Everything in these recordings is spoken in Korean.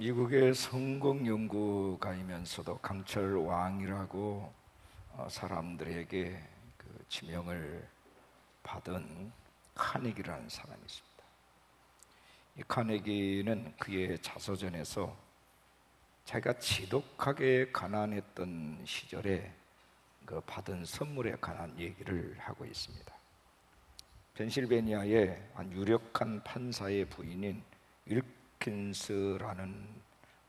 미국의 성공 연구가이면서도 강철 왕이라고 사람들에게 그 지명을 받은 카네기라는 사람이 있습니다. 이 카네기는 그의 자서전에서 자기가 지독하게 가난했던 시절에 그 받은 선물에 관한 얘기를 하고 있습니다. 펜실베니아의 한 유력한 판사의 부인인 윌킨스라는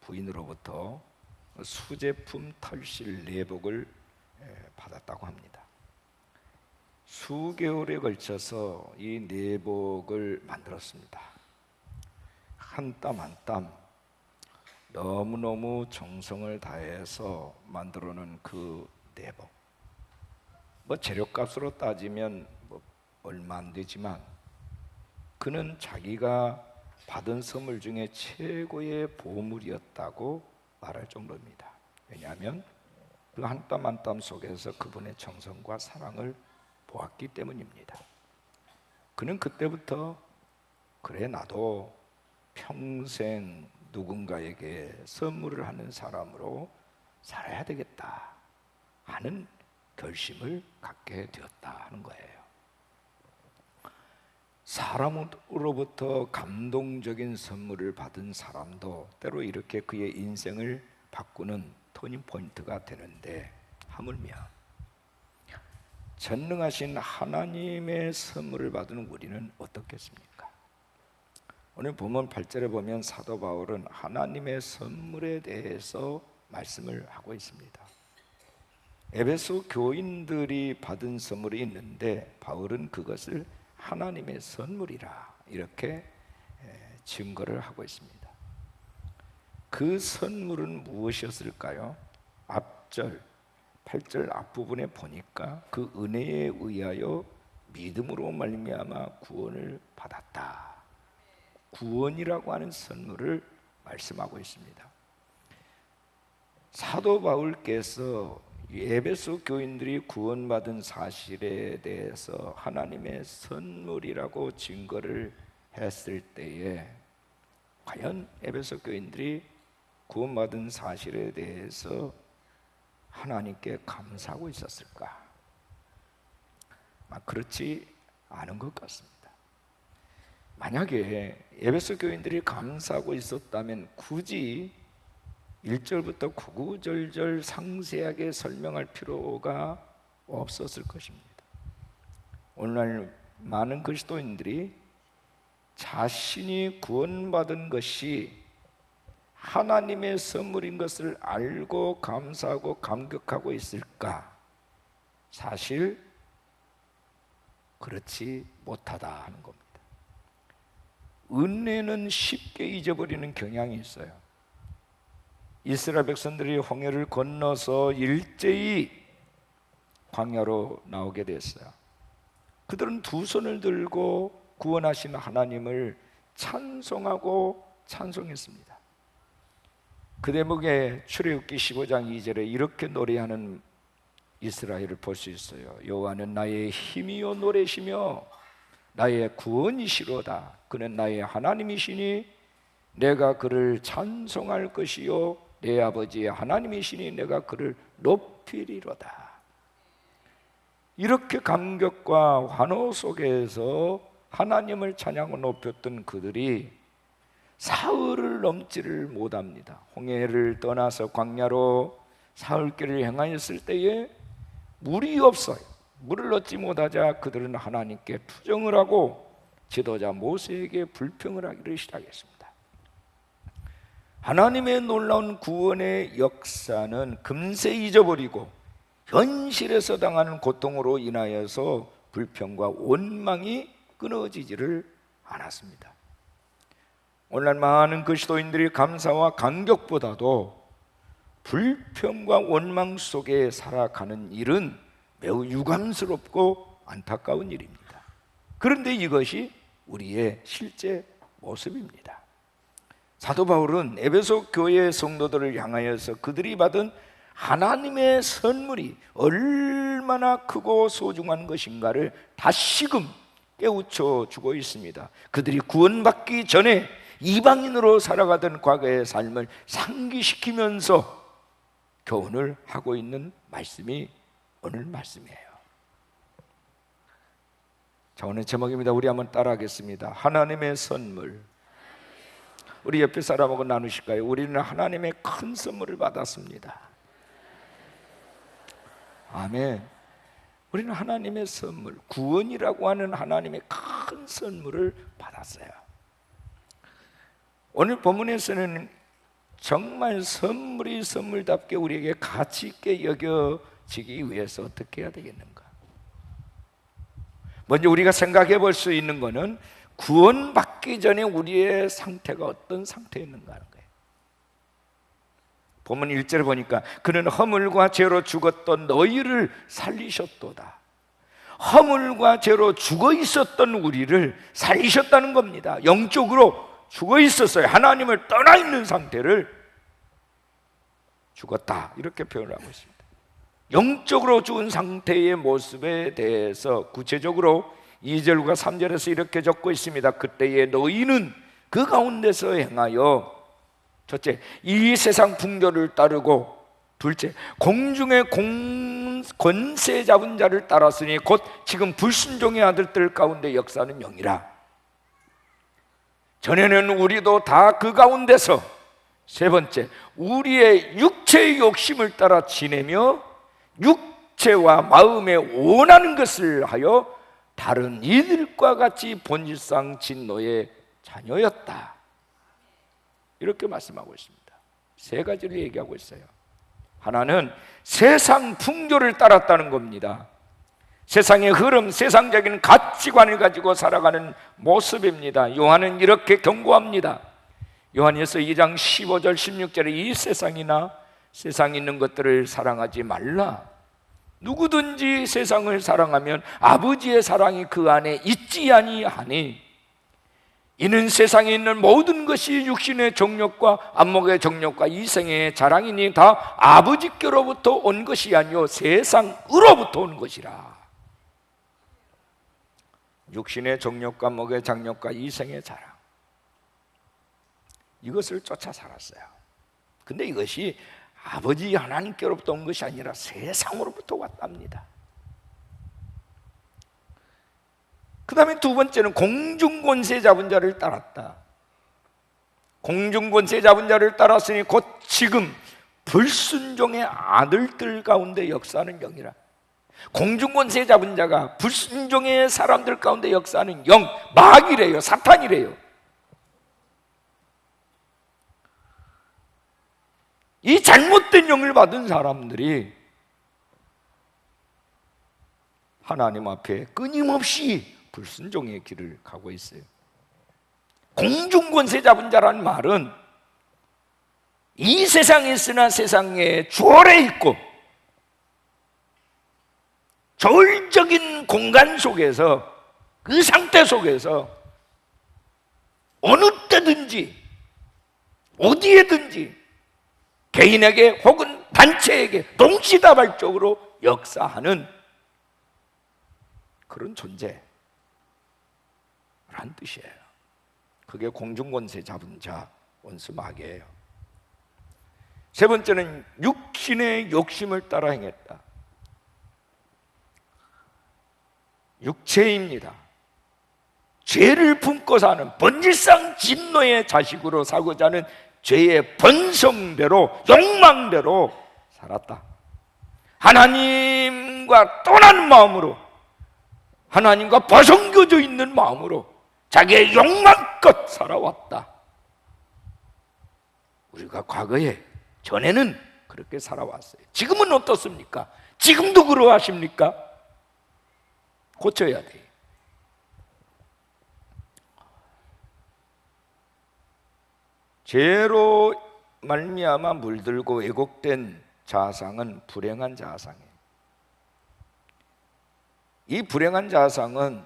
부인으로부터 수제품 털실 내복을 받았다고 합니다. 수개월에 걸쳐서 이 내복을 만들었습니다. 한 땀 한 땀 너무너무 정성을 다해서 만들어놓은 그 내복, 재료값으로 따지면 얼마 안 되지만 그는 자기가 받은 선물 중에 최고의 보물이었다고 말할 정도입니다. 왜냐하면 그 한 땀 한 땀 속에서 그분의 정성과 사랑을 보았기 때문입니다. 그는 그때부터 그래, 나도 평생 누군가에게 선물을 하는 사람으로 살아야 되겠다 하는 결심을 갖게 되었다 하는 거예요. 사람으로부터 감동적인 선물을 받은 사람도 때로 이렇게 그의 인생을 바꾸는 터닝 포인트가 되는데, 하물며 전능하신 하나님의 선물을 받은 우리는 어떻겠습니까? 오늘 본문 8절에 보면 사도 바울은 하나님의 선물에 대해서 말씀을 하고 있습니다. 에베소 교인들이 받은 선물이 있는데 바울은 그것을 하나님의 선물이라 이렇게 증거를 하고 있습니다. 그 선물은 무엇이었을까요? 앞절 8절 앞부분에 보니까 그 은혜에 의하여 믿음으로 말미암아 구원을 받았다. 구원이라고 하는 선물을 말씀하고 있습니다. 사도 바울께서 에베소 교인들이 구원받은 사실에 대해서 하나님의 선물이라고 증거를 했을 때에 과연 에베소 교인들이 구원받은 사실에 대해서 하나님께 감사하고 있었을까? 그렇지 않은 것 같습니다. 만약에 에베소 교인들이 감사하고 있었다면 굳이 1절부터 구구절절 상세하게 설명할 필요가 없었을 것입니다. 오늘날 많은 그리스도인들이 자신이 구원받은 것이 하나님의 선물인 것을 알고 감사하고 감격하고 있을까? 사실 그렇지 못하다 하는 겁니다. 은혜는 쉽게 잊어버리는 경향이 있어요. 이스라엘 백성들이 홍해를 건너서 일제히 광야로 나오게 됐어요. 그들은 두 손을 들고 구원하신 하나님을 찬송하고 찬송했습니다. 그 대목에 출애굽기 15장 2절에 이렇게 노래하는 이스라엘을 볼 수 있어요. 여호와는 나의 힘이요 노래시며 나의 구원이시로다. 그는 나의 하나님이시니 내가 그를 찬송할 것이요 내 아버지의 하나님이시니 내가 그를 높이리로다. 이렇게 감격과 환호 속에서 하나님을 찬양하고 높였던 그들이 사흘을 넘지를 못합니다. 홍해를 떠나서 광야로 사흘길을 행하였을 때에 물이 없어요. 물을 얻지 못하자 그들은 하나님께 투정을 하고 지도자 모세에게 불평을 하기를 시작했습니다. 하나님의 놀라운 구원의 역사는 금세 잊어버리고 현실에서 당하는 고통으로 인하여서 불평과 원망이 끊어지지를 않았습니다. 오늘날 많은 그리스도인들이 감사와 감격보다도 불평과 원망 속에 살아가는 일은 매우 유감스럽고 안타까운 일입니다. 그런데 이것이 우리의 실제 모습입니다. 사도 바울은 에베소 교회 성도들을 향하여서 그들이 받은 하나님의 선물이 얼마나 크고 소중한 것인가를 다시금 깨우쳐 주고 있습니다. 그들이 구원받기 전에 이방인으로 살아가던 과거의 삶을 상기시키면서 교훈을 하고 있는 말씀이 오늘 말씀이에요. 자, 오늘 제목입니다. 우리 한번 따라하겠습니다. 하나님의 선물. 우리 옆에 사람하고 나누실까요? 우리는 하나님의 큰 선물을 받았습니다. 아멘. 우리는 하나님의 선물, 구원이라고 하는 하나님의 큰 선물을 받았어요. 오늘 본문에서는 정말 선물이 선물답게 우리에게 가치 있게 여겨지기 위해서 어떻게 해야 되겠는가? 먼저 우리가 생각해 볼 수 있는 것은 구원받기 전에 우리의 상태가 어떤 상태였는가 하는 거예요. 본문 1절에 보니까 그는 허물과 죄로 죽었던 너희를 살리셨도다. 허물과 죄로 죽어 있었던 우리를 살리셨다는 겁니다. 영적으로 죽어 있었어요. 하나님을 떠나 있는 상태를 죽었다, 이렇게 표현하고 있습니다. 영적으로 죽은 상태의 모습에 대해서 구체적으로 2절과 3절에서 이렇게 적고 있습니다. 그때에 너희는 그 가운데서 행하여 첫째, 이 세상 풍조를 따르고 둘째, 공중의 권세 잡은 자를 따랐으니 곧 지금 불순종의 아들들 가운데 역사하는 영이라. 전에는 우리도 다 그 가운데서 세 번째, 우리의 육체의 욕심을 따라 지내며 육체와 마음에 원하는 것을 하여 다른 이들과 같이 본질상 진노의 자녀였다, 이렇게 말씀하고 있습니다. 세 가지를 얘기하고 있어요. 하나는 세상 풍조를 따랐다는 겁니다. 세상의 흐름, 세상적인 가치관을 가지고 살아가는 모습입니다. 요한은 이렇게 경고합니다. 요한일서 2장 15절 16절에 이 세상이나 세상에 있는 것들을 사랑하지 말라. 누구든지 세상을 사랑하면 아버지의 사랑이 그 안에 있지 아니하니 이는 세상에 있는 모든 것이 육신의 정욕과 안목의 정욕과 이생의 자랑이니 다 아버지께로부터 온 것이 아니요 세상으로부터 온 것이라. 육신의 정욕과 안목의 정욕과 이생의 자랑, 이것을 쫓아 살았어요. 근데 이것이 아버지 하나님께로부터 온 것이 아니라 세상으로부터 왔답니다. 그 다음에 두 번째는 공중권세 잡은 자를 따랐다. 공중권세 잡은 자를 따랐으니 곧 지금 불순종의 아들들 가운데 역사하는 영이라. 공중권세 잡은 자가 불순종의 사람들 가운데 역사하는 영, 마귀래요, 사탄이래요. 이 잘못된 영을 받은 사람들이 하나님 앞에 끊임없이 불순종의 길을 가고 있어요. 공중권세 잡은 자라는 말은 이 세상에 있으나 세상에 주얼에 있고 저울적인 공간 속에서, 그 상태 속에서 어느 때든지 어디에든지 개인에게 혹은 단체에게 동시다발적으로 역사하는 그런 존재란 뜻이에요. 그게 공중권세 잡은 자, 원수 마귀예요. 세 번째는 육신의 욕심을 따라 행했다. 육체입니다. 죄를 품고 사는 본질상 진노의 자식으로 사고자 하는 죄의 본성대로, 욕망대로 살았다. 하나님과 떠난 마음으로, 하나님과 벗어겨져 있는 마음으로 자기의 욕망껏 살아왔다. 우리가 과거에, 전에는 그렇게 살아왔어요. 지금은 어떻습니까? 지금도 그러하십니까? 고쳐야 돼요. 죄로 말미암아 물들고 왜곡된 자상은 불행한 자상이에요. 이 불행한 자상은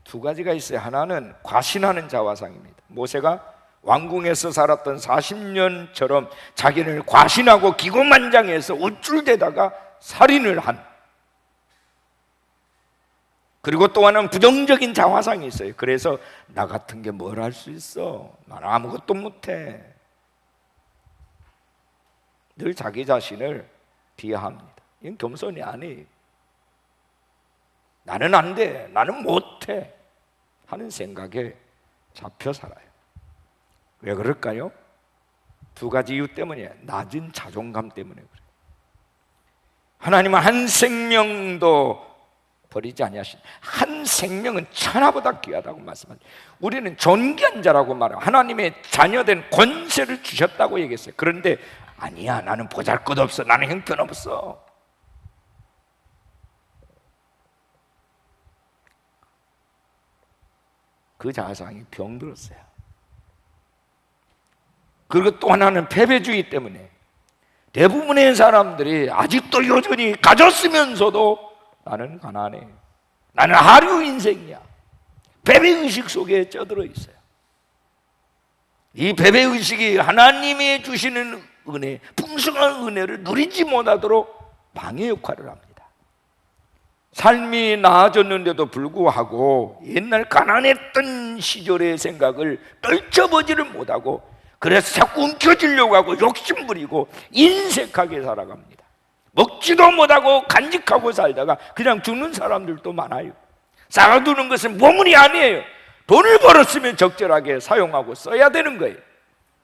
두 가지가 있어요. 하나는 과신하는 자화상입니다. 모세가 왕궁에서 살았던 40년처럼 자기를 과신하고 기고만장해서 우쭐대다가 살인을 한 그리고 또 하나는 부정적인 자화상이 있어요. 그래서 나 같은 게 뭘 할 수 있어? 나는 아무것도 못해. 늘 자기 자신을 비하합니다. 이건 겸손이 아니에요. 나는 안 돼, 나는 못해 하는 생각에 잡혀 살아요. 왜 그럴까요? 두 가지 이유 때문이에요. 낮은 자존감 때문에 그래요. 하나님은 한 생명도 버리지 아니하신, 한 생명은 천하보다 귀하다고 말씀하셨어요. 우리는 존귀한 자라고 말해요. 하나님의 자녀된 권세를 주셨다고 얘기했어요. 그런데 아니야, 나는 보잘것없어, 나는 형편없어. 그 자아상이 병들었어요. 그리고 또 하나는 패배주의 때문에 대부분의 사람들이 아직도 여전히 가졌으면서도 나는 가난해, 나는 하류 인생이야, 패배의식 속에 쩌들어 있어요. 이 패배의식이 하나님이 주시는 은혜, 풍성한 은혜를 누리지 못하도록 방해 역할을 합니다. 삶이 나아졌는데도 불구하고 옛날 가난했던 시절의 생각을 떨쳐보지를 못하고, 그래서 자꾸 움켜쥐려고 하고 욕심부리고 인색하게 살아갑니다. 먹지도 못하고 간직하고 살다가 그냥 죽는 사람들도 많아요. 쌓아두는 것은 보물이 아니에요. 돈을 벌었으면 적절하게 사용하고 써야 되는 거예요.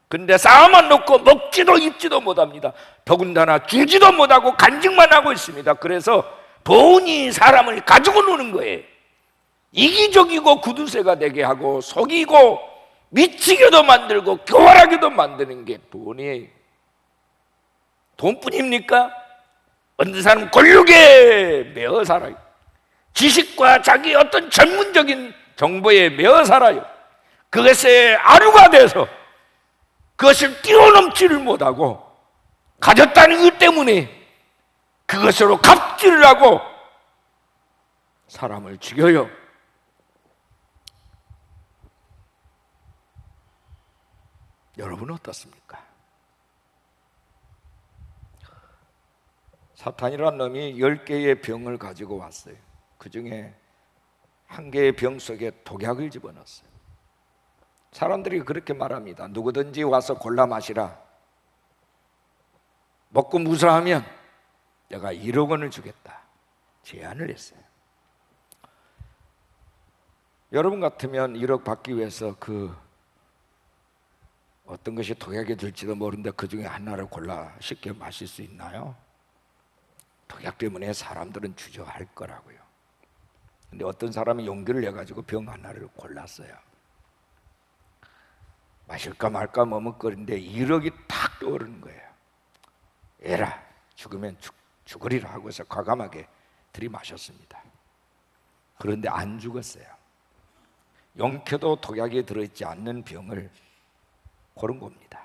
근데 쌓아만 놓고 먹지도 입지도 못합니다. 더군다나 주지도 못하고 간직만 하고 있습니다. 그래서 돈이 사람을 가지고 노는 거예요. 이기적이고 구두쇠가 되게 하고 속이고 미치게도 만들고 교활하게도 만드는 게 돈이에요. 돈뿐입니까? 어떤 사람은 권력에 매어 살아요. 지식과 자기 어떤 전문적인 정보에 매어 살아요. 그것에 아류가 돼서 그것을 뛰어넘지를 못하고 가졌다는 것 때문에 그것으로 갑질을 하고 사람을 죽여요. 여러분은 어떻습니까? 사탄이란 놈이 10개의 병을 가지고 왔어요. 그 중에 한 개의 병 속에 독약을 집어넣었어요. 사람들이 그렇게 말합니다. 누구든지 와서 골라 마시라. 먹고 무사하면 내가 1억 원을 주겠다. 제안을 했어요. 여러분 같으면 1억 받기 위해서 어떤 것이 독약이 될지도 모르는데 그 중에 하나를 골라 쉽게 마실 수 있나요? 독약 때문에 사람들은 주저할 거라고요. 근데 어떤 사람이 용기를 내가지고 병 하나를 골랐어요. 마실까 말까 머뭇거리는데 1억이 탁 떠오르는 거예요. 에라, 죽으면 죽으리라 하고서 과감하게 들이마셨습니다. 그런데 안 죽었어요. 용케도 독약이 들어있지 않는 병을 고른 겁니다.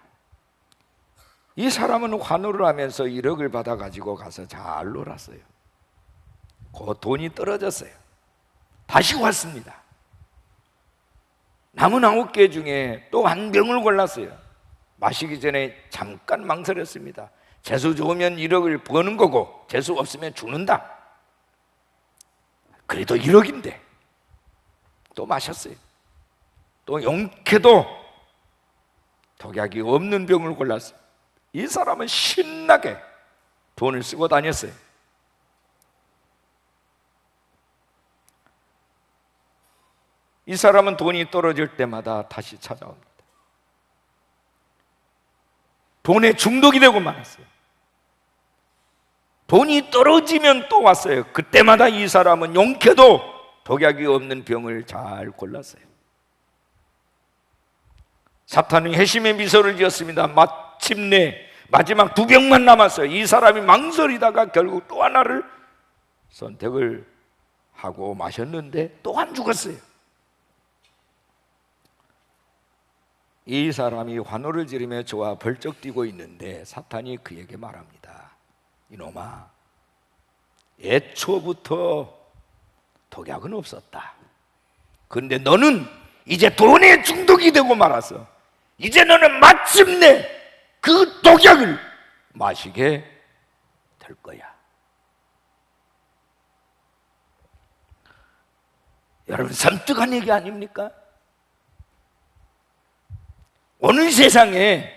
이 사람은 환호를 하면서 1억을 받아가지고 가서 잘 놀았어요. 그 돈이 떨어졌어요. 다시 왔습니다. 남은 9개 중에 또 한 병을 골랐어요. 마시기 전에 잠깐 망설였습니다. 재수 좋으면 1억을 버는 거고 재수 없으면 죽는다. 그래도 1억인데 또 마셨어요. 또 용케도 독약이 없는 병을 골랐어요. 이 사람은 신나게 돈을 쓰고 다녔어요. 이 사람은 돈이 떨어질 때마다 다시 찾아옵니다. 돈에 중독이 되고 말았어요. 돈이 떨어지면 또 왔어요. 그때마다 이 사람은 용케도 독약이 없는 병을 잘 골랐어요. 사탄은 회심의 미소를 지었습니다. 마침내 마지막 2병만 남았어요. 이 사람이 망설이다가 결국 또 하나를 선택을 하고 마셨는데 또 안 죽었어요. 이 사람이 환호를 지르며 저와 벌쩍 뛰고 있는데 사탄이 그에게 말합니다. 이놈아, 애초부터 독약은 없었다. 그런데 너는 이제 돈에 중독이 되고 말았어. 이제 너는 마침내 그 독약을 마시게 될 거야. 여러분, 섬뜩한 얘기 아닙니까? 오늘 세상에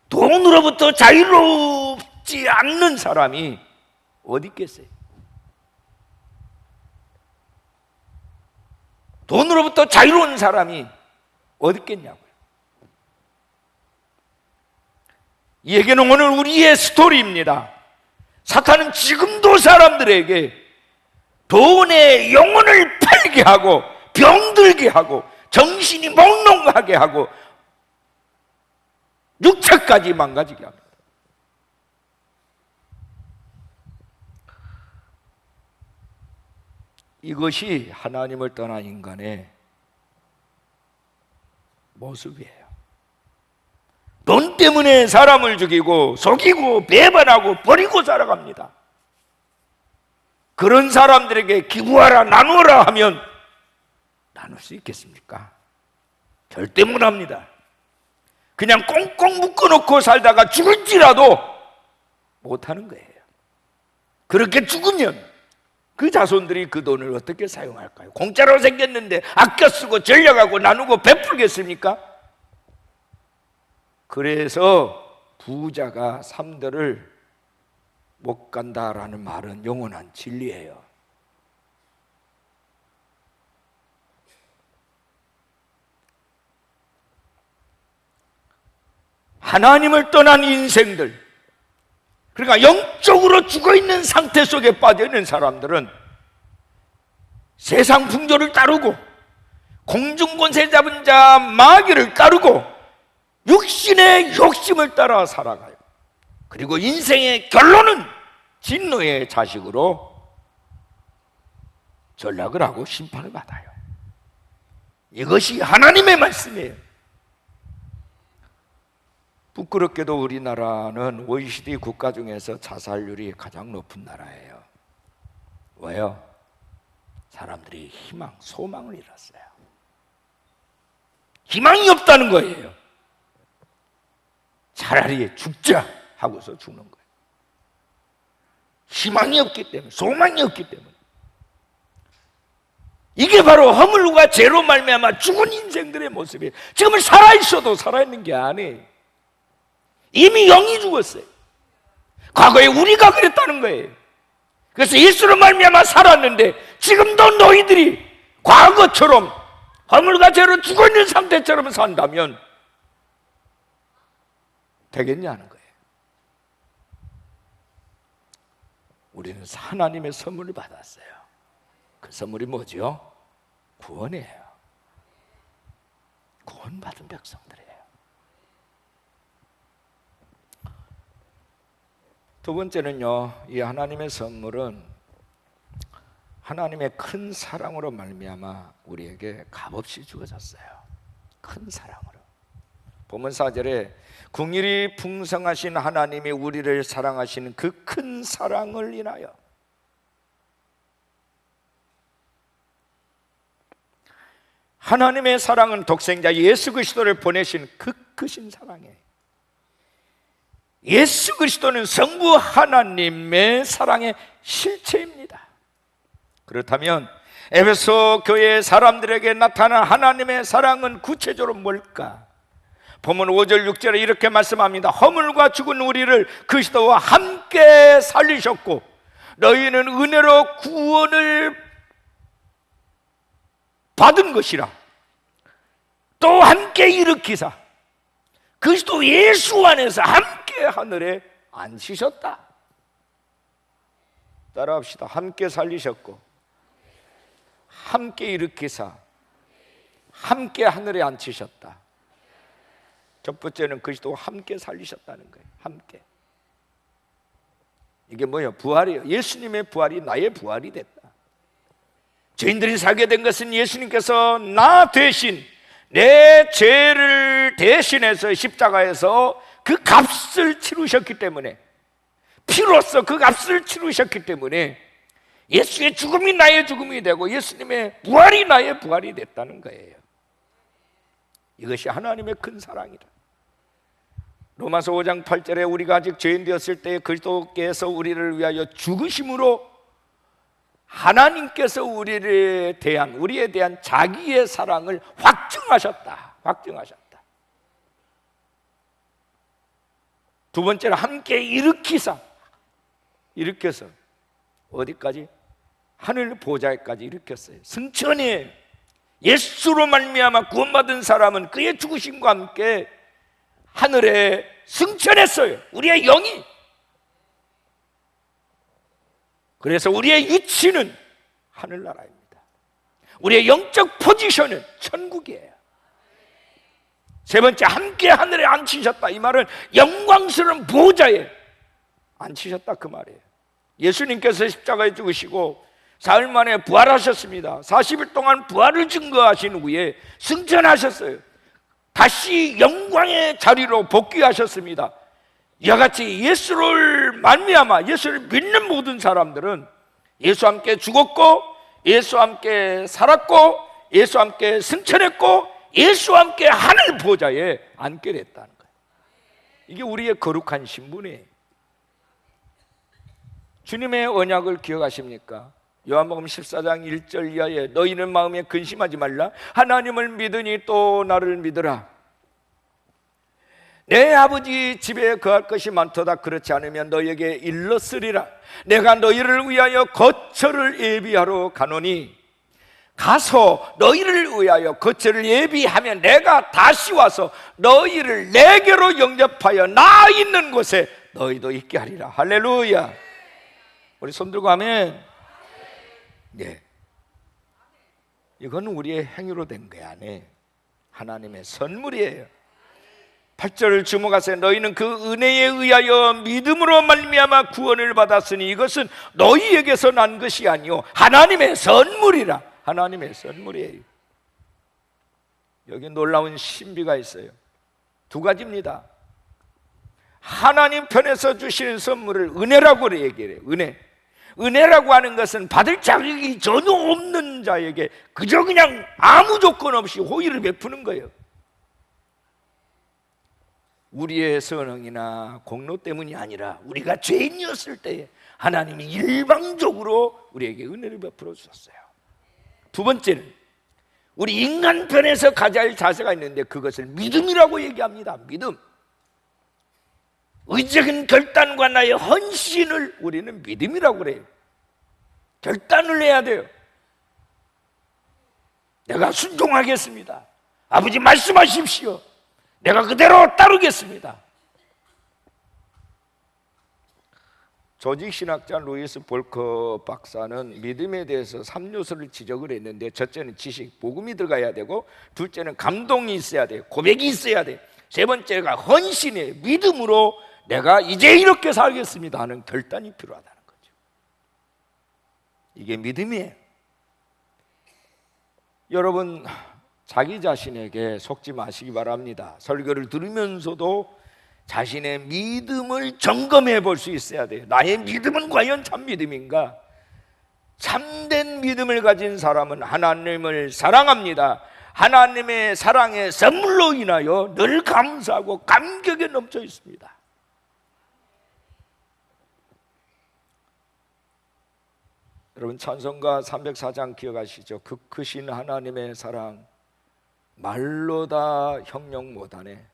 돈으로부터 자유롭지 않는 사람이 어디 있겠어요? 돈으로부터 자유로운 사람이 어디 있겠냐고요. 이 얘기는 오늘 우리의 스토리입니다. 사탄은 지금도 사람들에게 돈의 영혼을 팔게 하고 병들게 하고 정신이 몽롱하게 하고 육체까지 망가지게 합니다. 이것이 하나님을 떠난 인간의 모습이에요. 돈 때문에 사람을 죽이고 속이고 배반하고 버리고 살아갑니다. 그런 사람들에게 기부하라 나누어라 하면 나눌 수 있겠습니까? 절대 못합니다. 그냥 꽁꽁 묶어놓고 살다가 죽을지라도 못하는 거예요. 그렇게 죽으면 그 자손들이 그 돈을 어떻게 사용할까요? 공짜로 생겼는데 아껴 쓰고 전략하고 나누고 베풀겠습니까? 그래서 부자가 3대를 못 간다라는 말은 영원한 진리예요. 하나님을 떠난 인생들, 그러니까 영적으로 죽어있는 상태 속에 빠져있는 사람들은 세상 풍조를 따르고 공중권세 잡은 자 마귀를 따르고 육신의 욕심을 따라 살아가요. 그리고 인생의 결론은 진노의 자식으로 전락을 하고 심판을 받아요. 이것이 하나님의 말씀이에요. 부끄럽게도 우리나라는 OECD 국가 중에서 자살률이 가장 높은 나라예요. 왜요? 사람들이 희망, 소망을 잃었어요. 희망이 없다는 거예요. 차라리 죽자 하고서 죽는 거예요. 희망이 없기 때문에, 소망이 없기 때문에. 이게 바로 허물과 죄로 말미암아 죽은 인생들의 모습이에요. 지금은 살아있어도 살아있는 게 아니에요. 이미 영이 죽었어요. 과거에 우리가 그랬다는 거예요. 그래서 예수로 말미암아 살았는데 지금도 너희들이 과거처럼 허물과 죄로 죽어있는 상태처럼 산다면 되겠냐는 거예요. 우리는 하나님의 선물을 받았어요. 그 선물이 뭐죠? 구원이에요. 구원받은 백성들이에요. 두 번째는요, 이 하나님의 선물은 하나님의 큰 사랑으로 말미암아 우리에게 값없이 주어졌어요. 큰 사랑으로. 본문 4절에 긍휼이 풍성하신 하나님이 우리를 사랑하시는 그 큰 사랑을 인하여, 하나님의 사랑은 독생자 예수 그리스도를 보내신 그 크신 사랑이에요. 예수 그리스도는 성부 하나님의 사랑의 실체입니다. 그렇다면 에베소 교회 사람들에게 나타난 하나님의 사랑은 구체적으로 뭘까? 본문 5절 6절에 이렇게 말씀합니다. 허물과 죽은 우리를 그리스도와 함께 살리셨고 너희는 은혜로 구원을 받은 것이라 또 함께 일으키사 그리스도 예수 안에서 함께 하늘에 앉히셨다. 따라합시다. 함께 살리셨고 함께 일으키사 함께 하늘에 앉히셨다. 첫 번째는 그리스도와 함께 살리셨다는 거예요. 함께. 이게 뭐예요? 부활이에요. 예수님의 부활이 나의 부활이 됐다. 죄인들이 살게 된 것은 예수님께서 나 대신 내 죄를 대신해서 십자가에서 그 값을 치르셨기 때문에, 피로써 그 값을 치르셨기 때문에 예수의 죽음이 나의 죽음이 되고 예수님의 부활이 나의 부활이 됐다는 거예요. 이것이 하나님의 큰 사랑이다. 로마서 5장 8절에 우리가 아직 죄인 되었을 때 그리스도께서 우리를 위하여 죽으심으로 하나님께서 우리에 대한 자기의 사랑을 확증하셨다. 두 번째로 함께 일으켜서 어디까지? 하늘 보좌에까지 일으켰어요. 승천이에요. 예수로 말미암아 구원받은 사람은 그의 죽으심과 함께 하늘에 승천했어요. 우리의 영이. 그래서 우리의 위치는 하늘나라입니다. 우리의 영적 포지션은 천국이에요. 세 번째, 함께 하늘에 앉히셨다. 이 말은 영광스러운 보좌에 앉히셨다 그 말이에요. 예수님께서 십자가에 죽으시고 사흘 만에 부활하셨습니다. 40일 동안 부활을 증거하신 후에 승천하셨어요. 다시 영광의 자리로 복귀하셨습니다. 이와 같이 예수를 말미암아 예수를 믿는 모든 사람들은 예수와 함께 죽었고, 예수와 함께 살았고, 예수와 함께 승천했고, 예수와 함께 하늘 보좌에 앉게 됐다는 거예요. 이게 우리의 거룩한 신분이에요. 주님의 언약을 기억하십니까? 요한복음 14장 1절 이하에 너희는 마음에 근심하지 말라. 하나님을 믿으니 또 나를 믿으라. 내 아버지 집에 거할 것이 많도다. 그렇지 않으면 너희에게 일렀으리라. 내가 너희를 위하여 거처를 예비하러 가노니, 가서 너희를 위하여 거처를 예비하면 내가 다시 와서 너희를 내게로 영접하여 나 있는 곳에 너희도 있게 하리라. 할렐루야. 우리 손 들고 아멘. 네, 이건 우리의 행위로 된 게 아니에요. 하나님의 선물이에요. 8절을 주목하세요. 너희는 그 은혜에 의하여 믿음으로 말미암아 구원을 받았으니 이것은 너희에게서 난 것이 아니요 하나님의 선물이라. 하나님의 선물이에요. 여기 놀라운 신비가 있어요. 두 가지입니다. 하나님 편에서 주시는 선물을 은혜라고 얘기해요. 은혜라고 하는 것은 받을 자격이 전혀 없는 자에게 그저 그냥 아무 조건 없이 호의를 베푸는 거예요. 우리의 선행이나 공로 때문이 아니라 우리가 죄인이었을 때에 하나님이 일방적으로 우리에게 은혜를 베풀어 주셨어요. 두 번째는 우리 인간 편에서 가져야 할 자세가 있는데 그것을 믿음이라고 얘기합니다. 믿음. 의적인 결단과 나의 헌신을 우리는 믿음이라고 그래요. 결단을 해야 돼요. 내가 순종하겠습니다. 아버지 말씀하십시오. 내가 그대로 따르겠습니다. 조직신학자 루이스 볼커 박사는 믿음에 대해서 3요소를 지적을 했는데, 첫째는 지식, 복음이 들어가야 되고, 둘째는 감동이 있어야 돼요. 고백이 있어야 돼요. 세 번째가 헌신이에요. 믿음으로 내가 이제 이렇게 살겠습니다 하는 결단이 필요하다는 거죠. 이게 믿음이에요. 여러분, 자기 자신에게 속지 마시기 바랍니다. 설교를 들으면서도 자신의 믿음을 점검해 볼 수 있어야 돼요. 나의 믿음은 과연 참 믿음인가? 참된 믿음을 가진 사람은 하나님을 사랑합니다. 하나님의 사랑의 선물로 인하여 늘 감사하고 감격에 넘쳐 있습니다. 여러분, 찬송가 304장 기억하시죠? 그 크신 하나님의 사랑 말로 다 형용 못하네.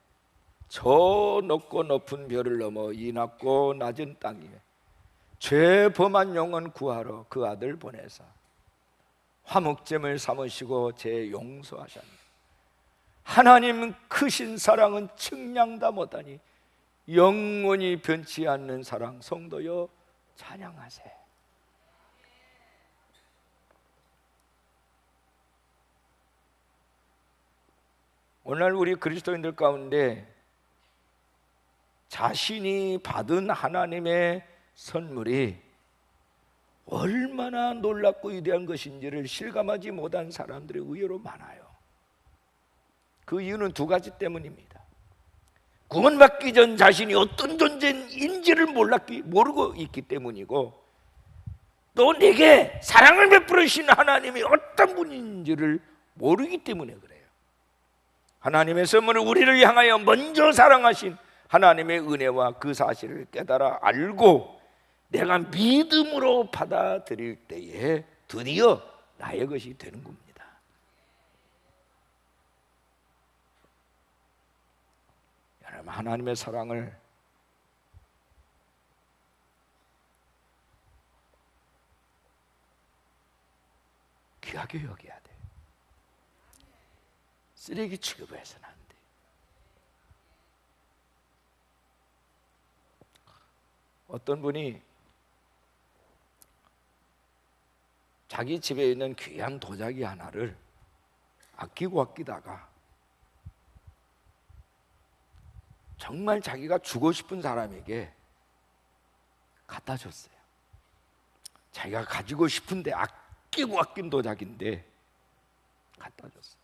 저 높고 높은 별을 넘어 이 낮고 낮은 땅에 죄 범한 영혼 구하러 그 아들 보내사 화목제물 삼으시고 제 용서하셨네. 하나님 크신 사랑은 측량다 못하니 영원히 변치 않는 사랑. 성도여 찬양하세. 오늘 우리 그리스도인들 가운데 자신이 받은 하나님의 선물이 얼마나 놀랍고 위대한 것인지를 실감하지 못한 사람들이 의외로 많아요. 그 이유는 두 가지 때문입니다. 구원받기 전 자신이 어떤 존재인지를 모르고 있기 때문이고, 또 내게 사랑을 베풀으신 하나님이 어떤 분인지를 모르기 때문에 그래요. 하나님의 선물을 우리를 향하여 먼저 사랑하신 하나님의 은혜와 그 사실을 깨달아 알고 내가 믿음으로 받아들일 때에 드디어 나의 것이 되는 겁니다. 여러분, 하나님의 사랑을 귀하게 여겨야 돼. 쓰레기 취급해서는 안 돼. 어떤 분이 자기 집에 있는 귀한 도자기 하나를 아끼고 아끼다가 정말 자기가 주고 싶은 사람에게 갖다 줬어요. 자기가 가지고 싶은데 아끼고 아낀 도자기인데 갖다 줬어요.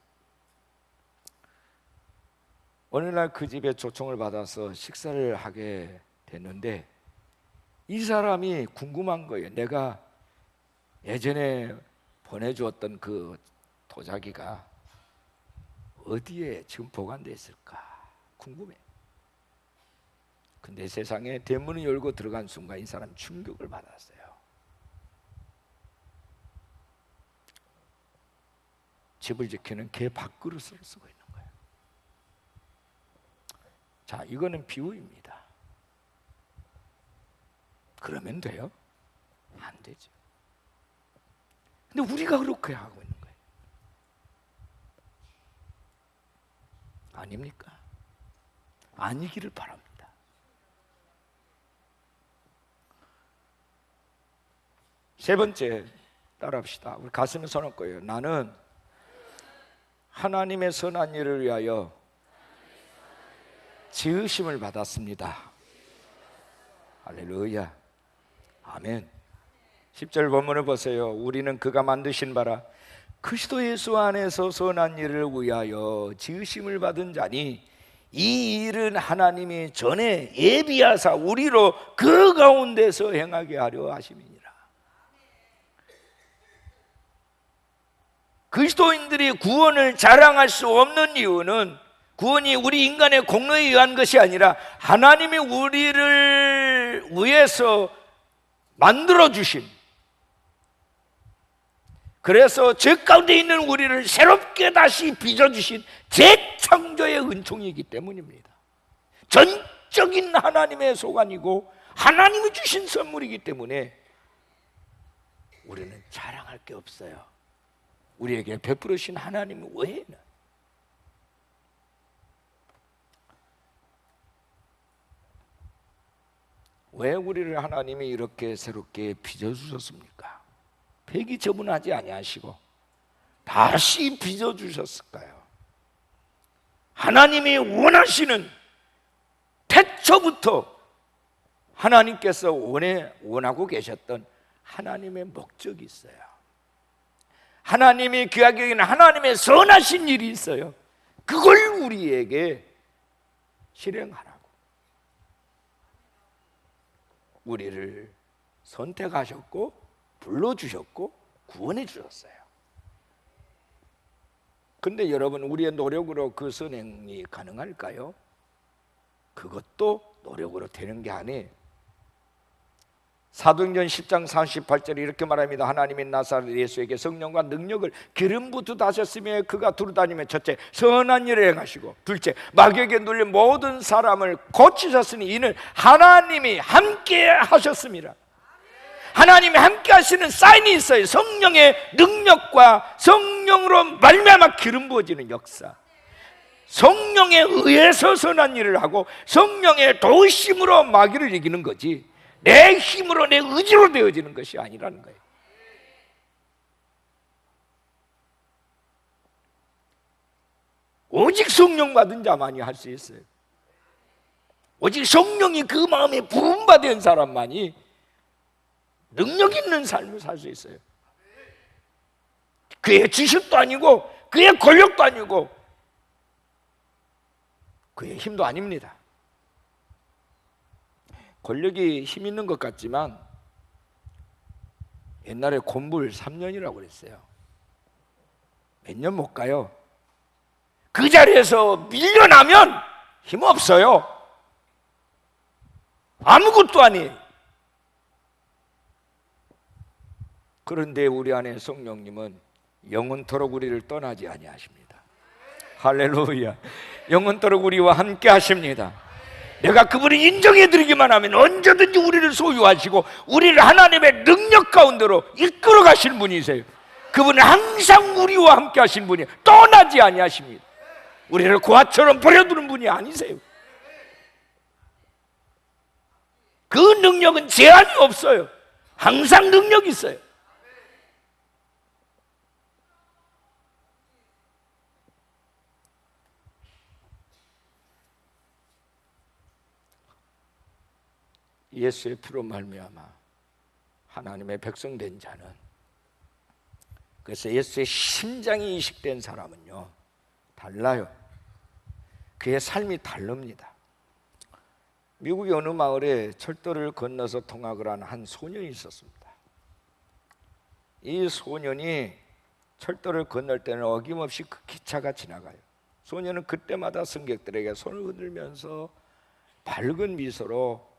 어느 날 그 집에 초청을 받아서 식사를 하게 됐는데 이 사람이 궁금한 거예요. 내가 예전에 보내주었던 그 도자기가 어디에 지금 보관되어 있을까 궁금해. 근데 세상에 대문을 열고 들어간 순간 이 사람 충격을 받았어요. 집을 지키는 개 밥그릇을 쓰고 있는 거예요. 자, 이거는 비유입니다. 그러면 돼요? 안 되죠. 근데 우리가 그렇게 하고 있는 거예요. 아닙니까? 아니기를 바랍니다. 세 번째, 따라합시다. 우리 가슴에 손을 거예요. 나는 하나님의 선한 일을 위하여 지으심을 받았습니다. 할렐루야. 아멘. 10절 본문을 보세요. 우리는 그가 만드신 바라 그리스도 예수 안에서 선한 일을 위하여 지으심을 받은 자니 이 일은 하나님이 전에 예비하사 우리로 그 가운데서 행하게 하려 하심이니라. 그리스도인들이 구원을 자랑할 수 없는 이유는 구원이 우리 인간의 공로에 의한 것이 아니라 하나님이 우리를 위해서 만들어주신, 그래서 죄 가운데 있는 우리를 새롭게 다시 빚어주신 재창조의 은총이기 때문입니다. 전적인 하나님의 소관이고 하나님이 주신 선물이기 때문에 우리는 자랑할 게 없어요. 우리에게 베푸르신 하나님 외에는. 왜 우리를 하나님이 이렇게 새롭게 빚어주셨습니까? 폐기 처분하지 아니하시고 다시 빚어주셨을까요? 하나님이 원하시는, 태초부터 하나님께서 원하고 계셨던 하나님의 목적이 있어요. 하나님이 귀하게 여기는 하나님의 선하신 일이 있어요. 그걸 우리에게 실행하라고 우리를 선택하셨고 불러주셨고 구원해 주셨어요. 근데 여러분, 우리의 노력으로 그 선행이 가능할까요? 그것도 노력으로 되는 게 아니에요. 사도행전 10장 38절에 이렇게 말합니다. 하나님이 나사렛 예수에게 성령과 능력을 기름 부어 하셨으며 그가 두루다니며 첫째 선한 일을 행하시고 둘째 마귀에게 눌린 모든 사람을 고치셨으니 이는 하나님이 함께 하셨습니다. 하나님이 함께 하시는 사인이 있어요. 성령의 능력과 성령으로 말미암아 기름 부어지는 역사, 성령에 의해서 선한 일을 하고 성령의 도우심으로 마귀를 이기는 거지 내 힘으로 내 의지로 되어지는 것이 아니라는 거예요. 오직 성령 받은 자만이 할 수 있어요. 오직 성령이 그 마음에 부음받은 사람만이 능력 있는 삶을 살 수 있어요. 그의 지식도 아니고 그의 권력도 아니고 그의 힘도 아닙니다. 권력이 힘 있는 것 같지만 옛날에 곤불 3년이라고 그랬어요. 몇 년 못 가요. 그 자리에서 밀려나면 힘 없어요. 아무것도 아니에요. 그런데 우리 안에 성령님은 영원토록 우리를 떠나지 아니하십니다. 할렐루야. 영원토록 우리와 함께 하십니다. 내가 그분을 인정해 드리기만 하면 언제든지 우리를 소유하시고 우리를 하나님의 능력 가운데로 이끌어 가시는 분이세요. 그분은 항상 우리와 함께 하신 분이에요. 떠나지 아니하십니다. 우리를 고아처럼 버려두는 분이 아니세요. 그 능력은 제한이 없어요. 항상 능력이 있어요. 예수의 피로 말미암아 하나님의 백성 된 자는, 그래서 예수의 심장이 이식된 사람은요 달라요. 그의 삶이 다릅니다. 미국의 어느 마을에 철도를 건너서 통학을 한 한 소년이 있었습니다. 이 소년이 철도를 건널 때는 어김없이 그 기차가 지나가요. 소년은 그때마다 승객들에게 손을 흔들면서 밝은 미소로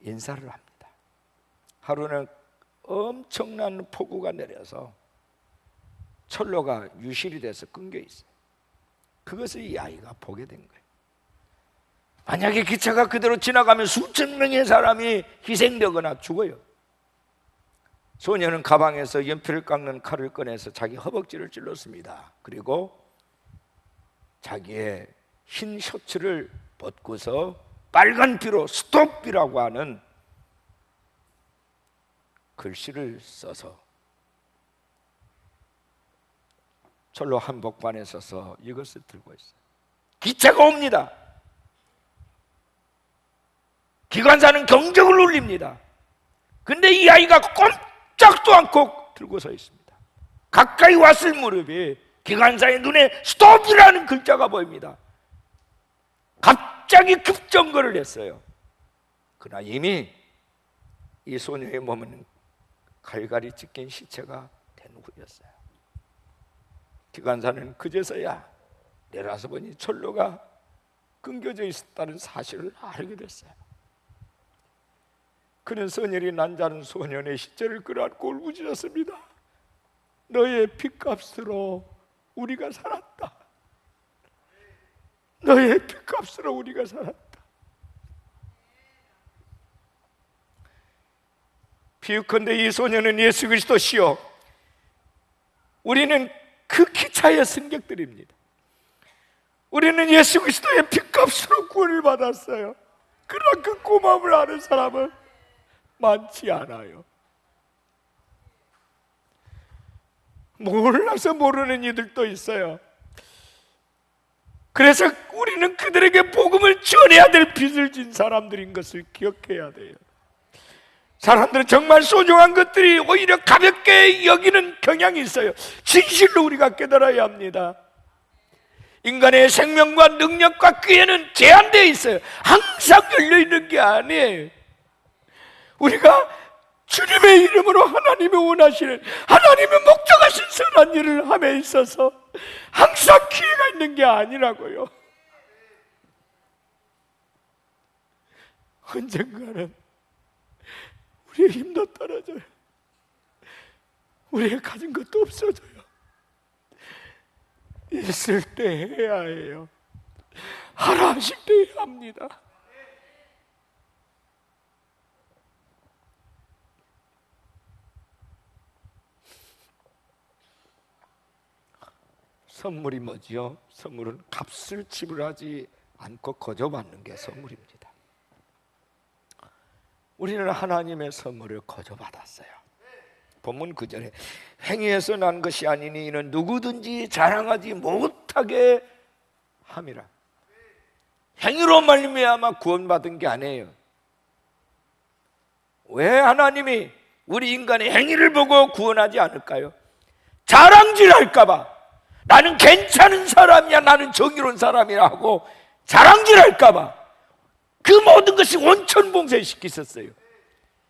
인사를 합니다. 하루는 엄청난 폭우가 내려서 철로가 유실이 돼서 끊겨 있어요. 그것을 이 아이가 보게 된 거예요. 만약에 기차가 그대로 지나가면 수천 명의 사람이 희생되거나 죽어요. 소년은 가방에서 연필을 깎는 칼을 꺼내서 자기 허벅지를 찔렀습니다. 그리고 자기의 흰 셔츠를 벗고서 빨간 비로 스톱이라고 하는 글씨를 써서 철로 한복판에 서서 이것을 들고 있어요. 기차가 옵니다. 기관사는 경적을 울립니다. 근데 이 아이가 꼼짝도 않고 들고 서 있습니다. 가까이 왔을 무렵에 기관사의 눈에 스톱이라는 글자가 보입니다. 갑자기 급정거를 했어요. 그러나 이미 이 소녀의 몸은 갈갈이 찢긴 시체가 된 후였어요. 기관사는 그제서야 내려서 보니 철로가 끊겨져 있었다는 사실을 알게 됐어요. 그는 선열이 난자는 소년의 시체를 끌어안고 울부짖었습니다. 너의 핏값으로 우리가 살았다. 너의 핏값으로 우리가 살았다. 비유컨대 이 소년은 예수 그리스도시요, 우리는 그 기차의 승객들입니다. 우리는 예수 그리스도의 핏값으로 구원을 받았어요. 그러나 그 고마움을 아는 사람은 많지 않아요. 몰라서 모르는 이들도 있어요. 그래서 우리는 그들에게 복음을 전해야 될 빚을 진 사람들인 것을 기억해야 돼요. 사람들은 정말 소중한 것들이 오히려 가볍게 여기는 경향이 있어요. 진실로 우리가 깨달아야 합니다. 인간의 생명과 능력과 기회는 제한되어 있어요. 항상 열려있는 게 아니에요. 우리가 주님의 이름으로 하나님이 원하시는, 하나님의 목적하신 선한 일을 함에 있어서 항상 기회가 있는 게 아니라고요. 언젠가는 우리의 힘도 떨어져요. 우리의 가진 것도 없어져요. 있을 때 해야 해요. 하라 하실 때 해야 합니다. 선물이 뭐지요? 선물은 값을 지불하지 않고 거저받는 게 선물입니다. 우리는 하나님의 선물을 거저받았어요. 본문 9절에 행위에서 난 것이 아니니 이는 누구든지 자랑하지 못하게 함이라. 행위로 말미암아 구원받은 게 아니에요. 왜 하나님이 우리 인간의 행위를 보고 구원하지 않을까요? 자랑질할까 봐. 나는 괜찮은 사람이야, 나는 정의로운 사람이라 하고 자랑질할까 봐 그 모든 것이 온천봉쇄시키셨어요.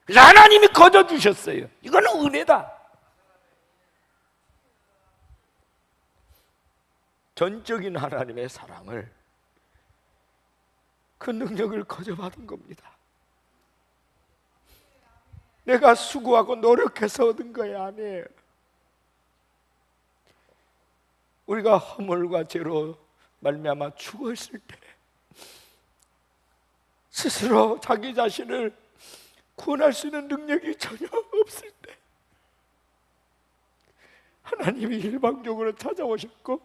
그래서 하나님이 거둬주셨어요. 이거는 은혜다. 전적인 하나님의 사랑을, 그 능력을 거저받은 겁니다. 내가 수고하고 노력해서 얻은 거야 아니에요. 우리가 허물과 죄로 말미암아 죽었을 때, 스스로 자기 자신을 구원할 수 있는 능력이 전혀 없을 때, 하나님이 일방적으로 찾아오셨고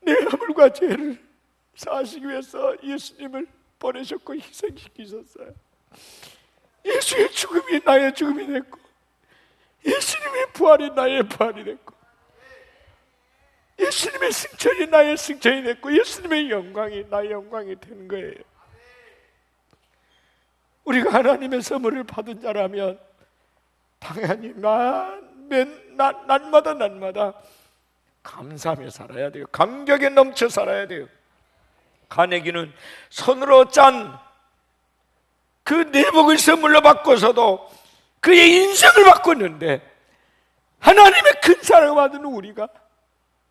내 허물과 죄를 사하시기 위해서 예수님을 보내셨고 희생시키셨어요. 예수의 죽음이 나의 죽음이 됐고, 예수님의 부활이 나의 부활이 됐고, 예수님의 승천이 나의 승천이 됐고, 예수님의 영광이 나의 영광이 된 거예요. 우리가 하나님의 선물을 받은 자라면 당연히 날마다 감사하며 살아야 돼요. 감격에 넘쳐 살아야 돼요. 가내기는 손으로 짠 그 내복을 선물로 받고서도 그의 인생을 바꿨는데, 하나님의 큰 사랑을 받은 우리가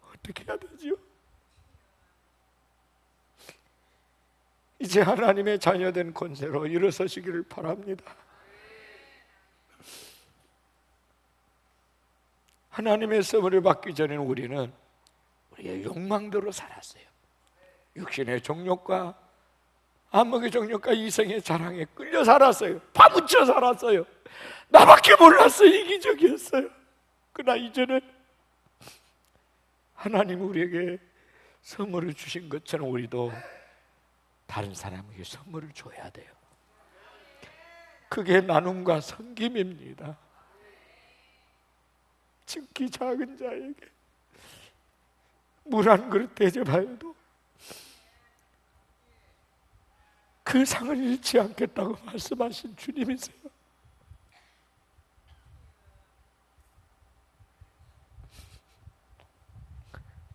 어떻게 해야 되지요? 이제 하나님의 자녀된 권세로 일어서시기를 바랍니다. 하나님의 선물을 받기 전에는 우리는 우리의 욕망대로 살았어요. 육신의 정욕과 안목의 정욕과 이성의 자랑에 끌려 살았어요. 파묻혀 살았어요. 나밖에 몰랐어요. 이기적이었어요. 그러나 이제는 하나님 우리에게 선물을 주신 것처럼 우리도 다른 사람에게 선물을 줘야 돼요. 그게 나눔과 섬김입니다. 특히 작은 자에게 물 한 그릇 대접하여도 그 상을 잃지 않겠다고 말씀하신 주님이세요.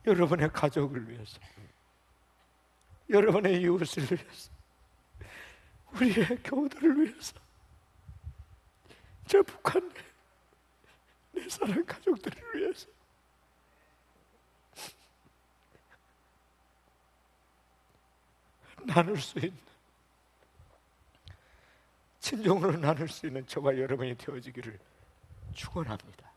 여러분의 가족을 위해서, 여러분의 이웃을 위해서, 우리의 교우들을 위해서, 저 북한 내 사랑 가족들을 위해서 나눌 수 있는, 친정으로 나눌 수 있는 저와 여러분이 되어지기를 축원합니다.